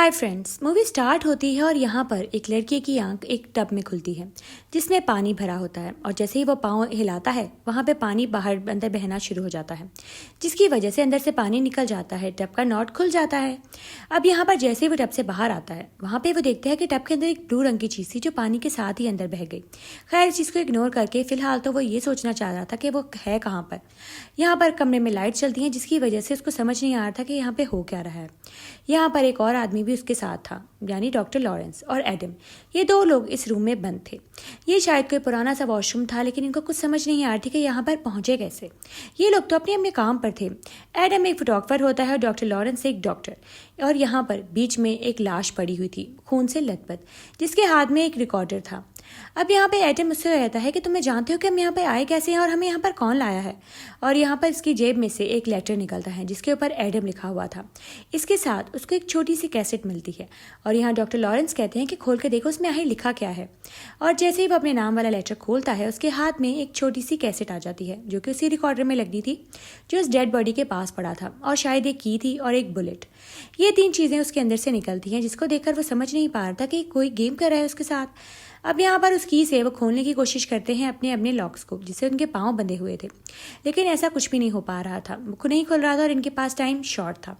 Hi friends, movie start होती है और यहाँ पर एक लड़के की आंख एक टब में खुलती है जिसमें पानी भरा होता है और जैसे ही वो पाँव हिलाता है वहाँ पे पानी बाहर अंदर बहना शुरू हो जाता है, जिसकी वजह से अंदर से पानी निकल जाता है। टब का नॉट खुल जाता है। अब यहाँ पर जैसे ही वो टब से बाहर आता है वहाँ पे वो देखते हैं कि टब के अंदर एक ब्लू रंग की चीज़ थी जो पानी के साथ ही अंदर बह गई। खैर, इस चीज़ को इग्नोर करके फिलहाल तो वो ये सोचना चाह रहा था कि वो है कहाँ पर। यहाँ पर कमरे में लाइट चलती हैं जिसकी वजह से उसको समझ नहीं आ रहा था कि यहाँ पे हो क्या रहा है। यहाँ पर एक और आदमी भी उसके साथ था, यानी डॉक्टर लॉरेंस और एडम। ये दो लोग इस रूम में बंद थे। ये शायद कोई पुराना सा वॉशरूम था, लेकिन इनको कुछ समझ नहीं आ रही थी कि यहाँ पर पहुंचे कैसे। ये लोग तो अपने अपने काम पर थे। एडम एक फोटोग्राफर होता है और डॉक्टर लॉरेंस एक डॉक्टर। और यहाँ पर बीच में एक लाश पड़ी हुई थी, खून से लथपथ, जिसके हाथ में एक रिकॉर्डर था। अब यहाँ पे एडम उससे कहता है कि तुम्हें जानते हो कि हम यहाँ पे आए कैसे हैं और हमें यहाँ पर कौन लाया है। और यहाँ पर इसकी जेब में से एक लेटर निकलता है जिसके ऊपर एडम लिखा हुआ था। इसके साथ उसको एक छोटी सी कैसेट मिलती है और यहाँ डॉक्टर लॉरेंस कहते हैं कि खोल के देखो उसमें आखिर लिखा क्या है। और जैसे ही वो अपने नाम वाला लेटर खोलता है उसके हाथ में एक छोटी सी कैसेट आ जाती है जो कि उसी रिकॉर्डर में लगनी थी जो उस डेड बॉडी के पास पड़ा था, और शायद एक की थी और एक बुलेट। ये तीन चीज़ें उसके अंदर से निकलती हैं जिसको देखकर वो समझ नहीं पा रहा था कि कोई गेम कर रहा है उसके साथ। अब यहाँ पर उस की से वो खोलने की कोशिश करते हैं अपने अपने लॉक्स को जिससे उनके पाँव बंधे हुए थे, लेकिन ऐसा कुछ भी नहीं हो पा रहा था। वो नहीं खुल रहा था और इनके पास टाइम शॉर्ट था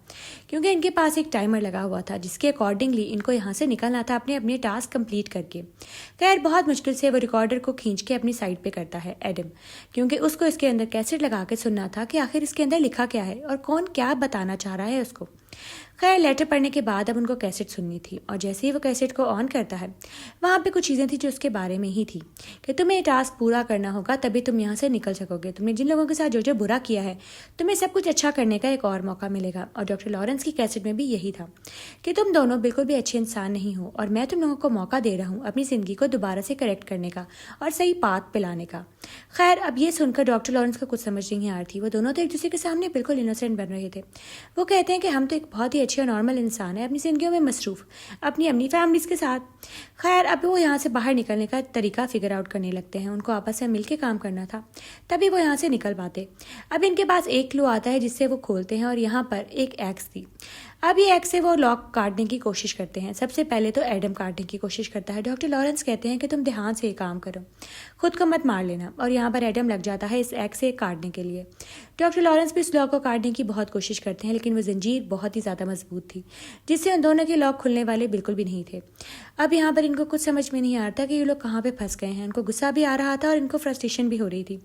क्योंकि इनके पास एक टाइमर लगा हुआ था जिसके अकॉर्डिंगली इनको यहाँ से निकलना था अपने अपने टास्क कंप्लीट करके। खैर, बहुत मुश्किल से वो रिकॉर्डर को खींच के अपनी साइड पे करता है एडम, क्योंकि उसको इसके अंदर कैसेट लगा के सुनना था कि आखिर इसके अंदर लिखा क्या है और कौन क्या बताना चाह रहा है उसको। खैर, लेटर पढ़ने के बाद अब उनको कैसेट सुननी थी और जैसे ही वो कैसेट को ऑन करता है वहाँ पे कुछ चीज़ें थी जो उसके बारे में ही थी कि तुम्हें ये टास्क पूरा करना होगा तभी तुम यहाँ से निकल सकोगे। तुमने जिन लोगों के साथ जो जो बुरा किया है तुम्हें सब कुछ अच्छा करने का एक और मौका मिलेगा। और डॉक्टर लॉरेंस की कैसेट में भी यही था कि तुम दोनों बिल्कुल भी अच्छे इंसान नहीं हो और मैं तुम लोगों को मौका दे रहा हूँ अपनी ज़िंदगी को दोबारा से करेक्ट करने का और सही पाथ पे लाने का। खैर, अब ये सुनकर डॉक्टर लॉरेंस को कुछ समझ नहीं आ रही थी। वो दोनों तो एक दूसरे के सामने बिल्कुल इनोसेंट बन रहे थे। वो कहते हैं कि हम तो एक बहुत ही अच्छे और नॉर्मल इंसान है, अपनी जिंदगियों में मसरूफ अपनी अपनी फैमिलीज के साथ। खैर, अब वो यहाँ से बाहर निकलने का तरीका फिगर आउट करने लगते हैं। उनको आपस में मिलकर काम करना था तभी वो यहाँ से निकल पाते। अब इनके पास एक क्लू आता है जिससे वो खोलते हैं और यहाँ पर एक एक्स थी। अब ये एक्स से वो लॉक काटने की कोशिश करते हैं। सबसे पहले तो एडम काटने की कोशिश करता है। डॉक्टर लॉरेंस कहते हैं कि तुम ध्यान से ये काम करो, खुद को मत मार लेना। और यहाँ पर एडम लग जाता है इस एक्स से काटने के लिए। डॉक्टर लॉरेंस भी इस लॉक को काटने की बहुत कोशिश करते हैं, लेकिन वो जंजीर बहुत ही ज़्यादा मजबूत थी जिससे उन दोनों के लॉक खुलने वाले बिल्कुल भी नहीं थे। अब यहाँ पर इनको कुछ समझ में नहीं आ रहा था कि ये लोग कहाँ पे फंस गए हैं। उनको गुस्सा भी आ रहा था और इनको फ्रस्ट्रेशन भी हो रही थी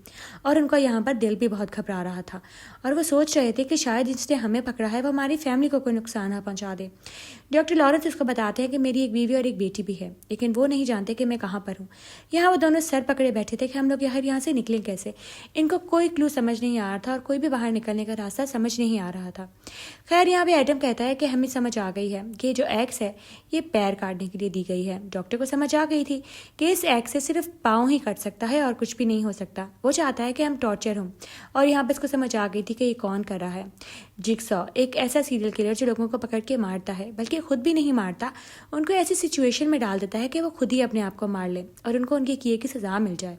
और उनका यहाँ पर दिल भी बहुत घबरा रहा था और वो सोच रहे थे कि शायद जिसने हमें पकड़ा है वो हमारी फैमिली को कोई नुकसान ना पहुँचा दे। डॉक्टर लॉरेंस उसको बताते हैं कि मेरी एक बीवी और एक बेटी भी है, लेकिन वो नहीं जानते कि मैं कहाँ पर हूँ। यहाँ वो दोनों सर पकड़े बैठे थे कि हम लोग यहाँ से निकलें कैसे। इनको कोई क्लू समझ नहीं आ रहा था और कोई भी बाहर निकलने का रास्ता समझ नहीं आ रहा था। खैर, यहाँ पे एडम कहता है कि हमें समझ आ गई है कि जो एक्स है ये पैर काटने के लिए दी गई है। डॉक्टर को समझ आ गई थी कि इस एक्स से सिर्फ पाँव ही कट सकता है और कुछ भी नहीं हो सकता। वो चाहता है कि हम टॉर्चर हों। और यहाँ पर इसको समझ आ गई थी कि ये कौन कर रहा है। जिगसॉ एक ऐसा सीरियल किलर जो लोगों को पकड़ के मारता है, बल्कि खुद भी नहीं मारता, उनको ऐसी सिचुएशन में डाल देता है कि वो खुद ही अपने आप को मार ले और उनको उनके किए की सज़ा मिल जाए।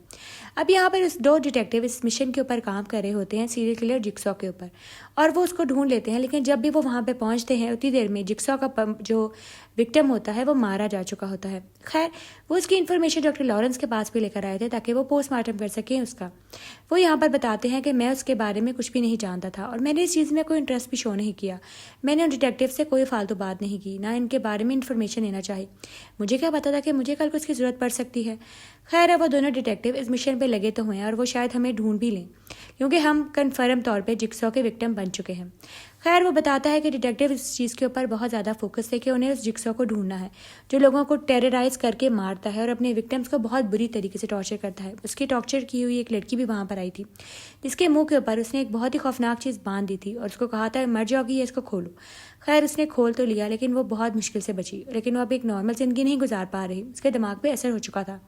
अब यहाँ पर इस दो डिटेक्टिव इस मिशन के ऊपर काम कर रहे होते हैं, सीरियल किलर जिगसॉ के ऊपर, और वो उसको ढूंढ लेते हैं। लेकिन जब भी वो वहाँ पे पहुँचते हैं उतनी देर में जिगसॉ का जो विक्टिम होता है वो मारा जा चुका होता है। खैर, वो उसकी इन्फॉर्मेशन डॉक्टर लॉरेंस के पास भी लेकर आए थे ताकि वो पोस्टमार्टम कर सकें उसका। वो यहाँ पर बताते हैं कि मैं उसके बारे में कुछ भी नहीं जानता था और मैंने इस चीज़ में कोई इंटरेस्ट भी शो नहीं किया। मैंने उन डिटेक्टिव से कोई फालतू बात नहीं की, ना इनके बारे में इन्फॉर्मेशन लेना चाहिए। मुझे क्या पता था कि मुझे कल को इसकी ज़रूरत पड़ सकती है। खैर, अब वो दोनों डिटेक्टिव इस मिशन पर लगे तो हुए हैं और वो शायद हमें ढूंढ भी लें क्योंकि हम कन्फर्म तौर पर जिगसॉ के विक्टिम बन चुके हैं। खैर, वो बताता है कि डिटेक्टिव इस चीज़ के ऊपर बहुत ज़्यादा फोकस है कि उन्हें उस जिगसॉ को ढूंढना है जो लोगों को टेरराइज करके मारता है और अपने विक्टिम्स को बहुत बुरी तरीके से टॉर्चर करता है। उसकी टॉर्चर की हुई एक लड़की भी वहाँ पर आई थी जिसके मुंह के ऊपर उसने एक बहुत ही खौफनाक चीज़ बांध दी थी और उसको कहा था मर जाओगी, इसको खोलो। खैर, उसने खोल तो लिया लेकिन वो बहुत मुश्किल से बची, लेकिन वो अब एक नॉर्मल ज़िंदगी नहीं गुजार पा रही। उसके दिमाग पे असर हो चुका था।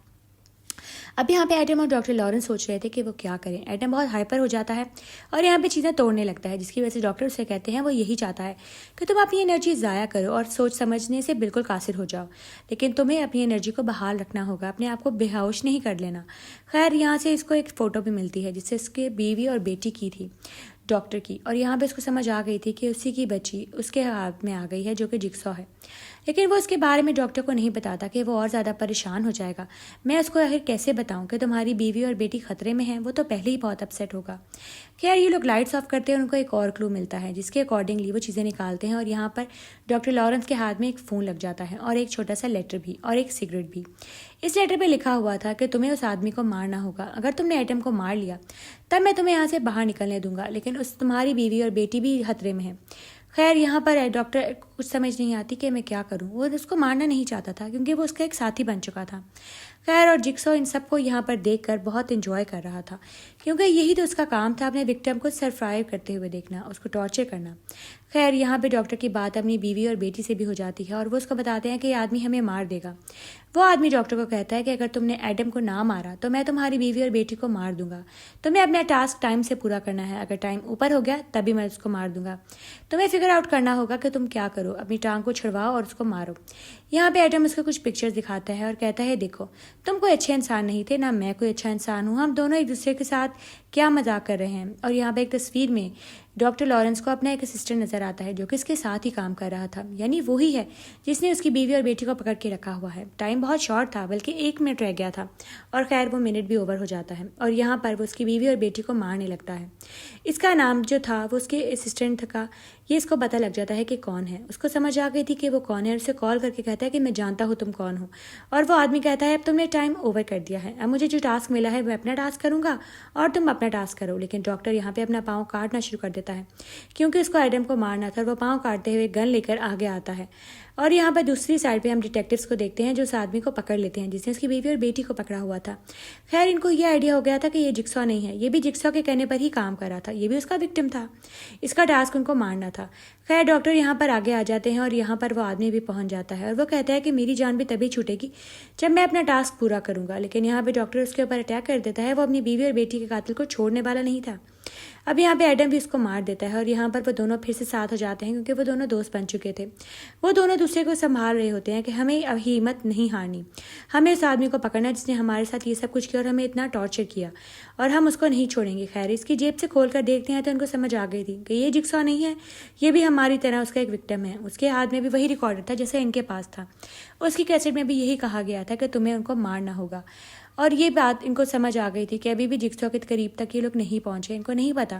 अब यहाँ पे एडम और डॉक्टर लॉरेंस सोच रहे थे कि वो क्या करें। एडम बहुत हाइपर हो जाता है और यहाँ पे चीज़ें तोड़ने लगता है, जिसकी वजह से डॉक्टर उसे कहते हैं वो यही चाहता है कि तुम अपनी एनर्जी ज़ाया करो और सोच समझने से बिल्कुल कासिर हो जाओ, लेकिन तुम्हें अपनी एनर्जी को बहाल रखना होगा, अपने आप को बेहोश नहीं कर लेना। खैर, यहाँ से इसको एक फ़ोटो भी मिलती है जिससे इसके बीवी और बेटी की थी डॉक्टर की, और यहाँ पे उसको समझ आ गई थी कि उसी की बच्ची उसके हाथ में आ गई है जो कि जिगसॉ है। लेकिन वो इसके बारे में डॉक्टर को नहीं बताता कि वो और ज़्यादा परेशान हो जाएगा। मैं उसको आखिर कैसे बताऊं कि तुम्हारी बीवी और बेटी खतरे में हैं, वो तो पहले ही बहुत अपसेट होगा। खैर ये लोग लाइट्स ऑफ करते हैं और उनको एक और क्लू मिलता है, जिसके अकॉर्डिंगली वो चीज़ें निकालते हैं और यहाँ पर डॉक्टर लॉरेंस के हाथ में एक फ़ोन लग जाता है और एक छोटा सा लेटर भी और एक सिगरेट भी। इस लेटर पे लिखा हुआ था कि तुम्हें उस आदमी को मारना होगा। अगर तुमने एटम को मार लिया तब मैं तुम्हें यहाँ से बाहर निकलने दूंगा, लेकिन उस तुम्हारी बीवी और बेटी भी खतरे में है। खैर यहाँ पर डॉक्टर को कुछ समझ नहीं आती कि मैं क्या करूँ। वो उसको मारना नहीं चाहता था क्योंकि वो उसका एक साथी बन चुका था। खैर और जिक्सॉ इन सबको यहाँ पर देखकर बहुत इंजॉय कर रहा था, क्योंकि यही तो उसका काम था, अपने विक्टिम को सरप्राइव करते हुए देखना, उसको टॉर्चर करना। खैर यहाँ पे डॉक्टर की बात अपनी बीवी और बेटी से भी हो जाती है और वो उसको बताते हैं कि ये आदमी हमें मार देगा। वो आदमी डॉक्टर को कहता है कि अगर तुमने एडम को ना मारा तो मैं तुम्हारी बीवी और बेटी को मार दूंगा। तुम्हें अपना टास्क टाइम से पूरा करना है, अगर टाइम ऊपर हो गया तभी मैं उसको मार दूंगा। तुम्हें फिगर आउट करना होगा कि तुम क्या करो, अपनी टांग को छुड़वाओ और उसको मारो। यहाँ पे एडम उसको कुछ पिक्चर्स दिखाता है और कहता है देखो तुम कोई अच्छे इंसान नहीं थे, ना मैं कोई अच्छा इंसान हूँ, हम दोनों एक दूसरे के साथ क्या मजाक कर रहे हैं। और यहाँ पे एक तस्वीर में डॉक्टर लॉरेंस को अपना एक असिस्टेंट नजर आता है जो कि इसके साथ ही काम कर रहा था, यानी वो ही है जिसने उसकी बीवी और बेटी को पकड़ के रखा हुआ है। टाइम बहुत शॉर्ट था, बल्कि 1 मिनट रह गया था और खैर वो मिनट भी ओवर हो जाता है और यहाँ पर वो उसकी बीवी और बेटी को मारने लगता है। इसका नाम जो था वो उसके असिस्टेंट का, ये इसको पता लग जाता है कि कौन है। उसको समझ आ गई थी कि वो कौन है और उसे कॉल करके कहता है कि मैं जानता हूँ तुम कौन हो। और वो आदमी कहता है अब तुमने टाइम ओवर कर दिया है, अब मुझे जो टास्क मिला है मैं अपना टास्क करूँगा और तुम अपना टास्क करो। लेकिन डॉक्टर यहाँ पे अपना पाँव काटना शुरू कर देता है क्योंकि उसको एडम को मारना था और वो पाँव काटते हुए गन लेकर आगे आता है। और यहाँ पर दूसरी साइड पे हम डिटेक्टिव्स को देखते हैं जो उस आदमी को पकड़ लेते हैं जिसने उसकी बीवी और बेटी को पकड़ा हुआ था। खैर इनको ये आइडिया हो गया था कि ये जिक्सॉ नहीं है, ये भी जिक्सॉ के कहने पर ही काम कर रहा था, ये भी उसका विक्टिम था, इसका टास्क उनको मारना था। खैर डॉक्टर यहाँ पर आगे आ जाते हैं और यहाँ पर वो आदमी भी पहुंच जाता है और वो कहता है कि मेरी जान भी तभी छूटेगी जब मैं अपना टास्क पूरा करूंगा। लेकिन यहाँ पे डॉक्टर उसके ऊपर अटैक कर देता है, वो अपनी बीवी और बेटी के कातिल को छोड़ने वाला नहीं था। अब यहाँ पे एडम भी उसको मार देता है और यहाँ पर वो दोनों फिर से साथ हो जाते हैं क्योंकि वो दोनों दोस्त बन चुके थे। वो दोनों दूसरे को संभाल रहे होते हैं कि हमें अब हिम्मत नहीं हारनी, हमें उस आदमी को पकड़ना जिसने हमारे साथ ये सब कुछ किया और हमें इतना टॉर्चर किया और हम उसको नहीं छोड़ेंगे। खैर इसकी जेब से खोल कर देखते हैं तो उनको समझ आ गई थी कि ये जिक्सॉ नहीं है, ये भी हमारी तरह उसका एक विक्टिम है। उसके हाथ में भी वही रिकॉर्डर था जैसे इनके पास था, उसकी कैसेट में भी यही कहा गया था कि तुम्हें उनको मारना होगा। और ये बात इनको समझ आ गई थी कि अभी भी जिक्सॉ के करीब तक ये लोग नहीं पहुंचे। इनको नहीं पता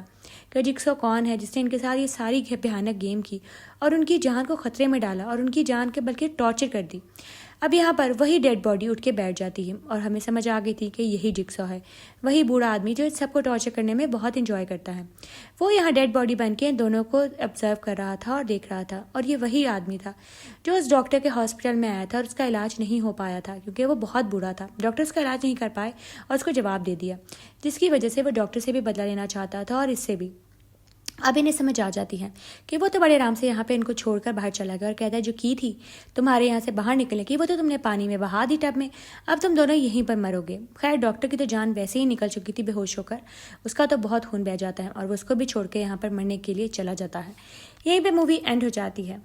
कि जिक्सॉ कौन है जिसने इनके साथ ये सारी भयानक गेम की और उनकी जान को खतरे में डाला और उनकी जान के बल्कि टॉर्चर कर दी। अब यहाँ पर वही डेड बॉडी उठ के बैठ जाती है और हमें समझ आ गई थी कि यही जिक्सॉ है, वही बूढ़ा आदमी जो सबको टॉर्चर करने में बहुत इंजॉय करता है। वो यहाँ डेड बॉडी बन के दोनों को ऑब्जर्व कर रहा था और देख रहा था और ये वही आदमी था जो उस डॉक्टर के हॉस्पिटल में आया था और उसका इलाज नहीं हो पाया था क्योंकि वो बहुत बूढ़ा था। डॉक्टर उसका इलाज नहीं कर पाए और उसको जवाब दे दिया, जिसकी वजह से वो डॉक्टर से भी बदला लेना चाहता था और इससे भी। अब इन्हें समझ आ जाती है कि वो तो बड़े आराम से यहाँ पे इनको छोड़कर बाहर चला गया और कहता है जो की थी तुम्हारे यहाँ से बाहर निकलने की वो तो तुमने पानी में बहा दी टब में, अब तुम दोनों यहीं पर मरोगे। खैर डॉक्टर की तो जान वैसे ही निकल चुकी थी बेहोश होकर, उसका तो बहुत खून बह जाता है और वो उसको भी छोड़ के यहाँ पर मरने के लिए चला जाता है। यहीं पर मूवी एंड हो जाती है।